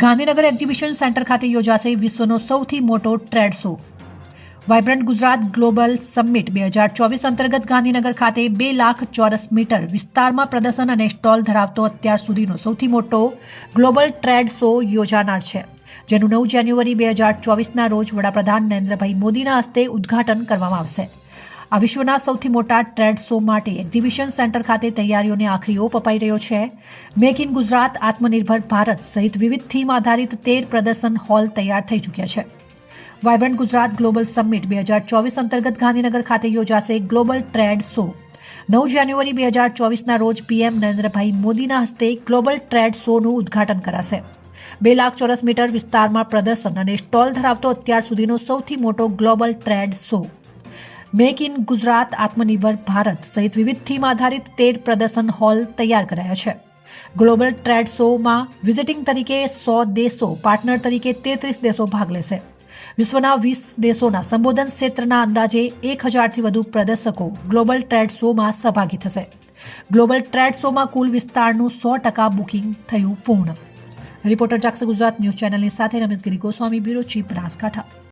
Gandhinagar exhibition centre ખાતે યોજાશે વિશ્વનો સૌથી મોટો trade show. Vibrant Gujarat global summit 2024 અંતર્ગત ગાંધીનગર ખાતે 2 લાખ ચોરસ મીટર વિસ્તારમાં પ્રદર્શન અને સ્ટોલ ધરાવતો અત્યાર સુધીનો સૌથી મોટો ગ્લોબલ ટ્રેડ શો યોજાનાર છે, જેનું 9 જાન્યુઆરી 2024ના રોજ વડાપ્રધાન નરેન્દ્રભાઈ મોદીના હસ્તે ઉદ્ઘાટન કરવામાં આવશે. આ વિશ્વના સૌથી મોટા ટ્રેડ શો માટે એક્ઝિબિશન સેન્ટર ખાતે તૈયારીઓને આખરી ઓપ અપાઈ રહ્યો છે. મેક ઇન ગુજરાત, આત્મનિર્ભર ભારત સહિત વિવિધ થીમ આધારિત 13 પ્રદર્શન હોલ તૈયાર થઈ ચૂક્યા છે. વાઇબ્રન્ટ ગુજરાત ગ્લોબલ સમિટ 2024 અંતર્ગત ગાંધીનગર ખાતે યોજાશે ગ્લોબલ ટ્રેડ શો. 9 જાન્યુઆરી 2024ના રોજ પીએમ નરેન્દ્રભાઈ મોદીના હસ્તે ગ્લોબલ ટ્રેડ શોનું ઉદ્ઘાટન કરાશે. 2 લાખ ચોરસ મીટર વિસ્તારમાં પ્રદર્શન અને સ્ટોલ ધરાવતો અત્યાર સુધીનો સૌથી મોટો global trade show. Make in Gujarat, આત્મનિર્ભર ભારત સહિત વિવિધ થીમ આધારિત 13 પ્રદર્શન હોલ તૈયાર કરાયા છે. ગ્લોબલ ટ્રેડ શોમાં વિઝિટિંગ તરીકે 100 દેશો, પાર્ટનર તરીકે 33 દેશો ભાગ લેશે. વિશ્વના 20 દેશોના સંબોધન ક્ષેત્રના અંદાજે 1000થી વધુ પ્રદર્શકો ગ્લોબલ ટ્રેડ શોમાં સહભાગી થશે. ગ્લોબલ ટ્રેડ શોમાં કુલ વિસ્તારનું 100% બુકિંગ થયું પૂર્ણ. રિપોર્ટર જાગૃત ગુજરાત ન્યૂઝ ચેનલની સાથે રમેશ ગિરી ગોસ્વામી, બ્યુરો ચીફ, બનાસકાંઠા.